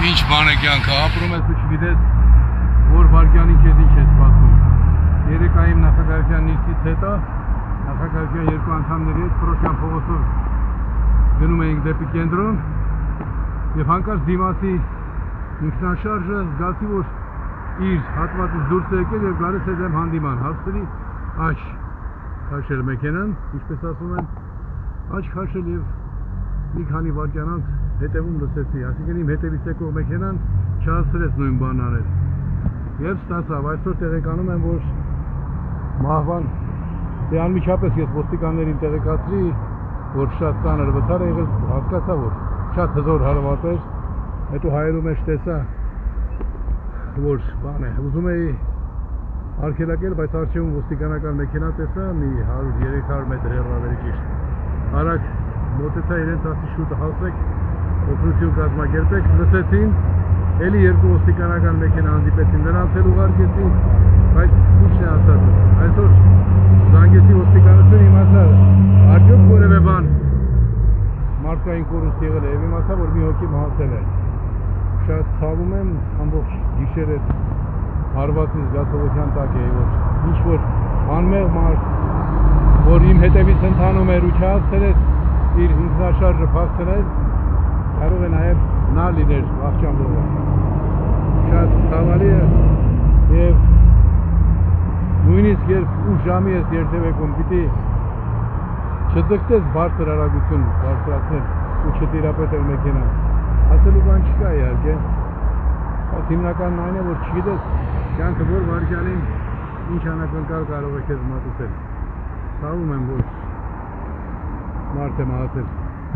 Ինչ բան է կյանքը, ապրում ես ու չգիտես, որ վարկյանին քեզ ինչ է սպասում։ Երեկայում նախագահության նիստից հետո նախագահության երկու անդամների հետ Պրոշյան փողոցով գնում էինք դեպի կենտրոն եւ հանկարծ դիմացի ինքնաշարժը զգացի, որ իր հատվածից դուրս է եկել եւ գալիս է դեմ հանդիման, հասցրի աչ քաշել մեքենան, ինչպես ասում են, աչ քաշել եւ մի քանի վայրկյանանց հետևում լսեցի, այսինքն իմ հետևից եկող մեքենան չհասցրեց նույն բանն անել։ Եվ ստացավ, այսօր տեղեկանում եմ, որ մահվան անմիջապես ես ոստիկաններին տեղեկացրի, որ շատ ծանր վթար է եղել, հասկացա, որ շատ հզոր հարված էր, հետո հայերու մեջ տեսա, որ բան է, ուզում էի արգելակել, բայց առջևում ոստիկանական մեքենա տեսա, մի 100-300 մետր հեռավերի ճիշտ։ Արագ մոտեցա իրենց ասի շուտ հասեք, օգնություն կազմակերպեք, լսեցին, էլի երկու ոստիկանական մեքենա հանդիպեցին, նրանց էլ ուղարկեցի, բայց ինչն է ասած, այսօր զանգեցի ոստիկանություն, իմացա, արդյոք որևէ բան մարդկային կորուստ եղել է եւ իմացա, որ մի հոգի մահացել է։ Շատ ցավում եմ, ամբողջ գիշերը հարվածի զգացողության տակ էի, որ ինչ որ անմեղ մարդ, որ իմ հետևից ընթանում էր ու չհասցրեց իր ինքնաշարժը փախցնել, կարող է նաև նա լիներ վախճանվողը։ Շատ ցավալի է եւ նույնիսկ երբ 8 ժամի ես երթևեկում, պիտի չձգտես բարձր արագություն բարձրացնել ու չտիրապետել մեքենան։ Ասելու բան չկա իհարկե, բայց հիմնականն այն է, որ չգիտես կյանքը որ վայրկյանին ինչ անակնկալ կարող է քեզ մատուցել։ Ցավում եմ, որ մարդ է մահացել։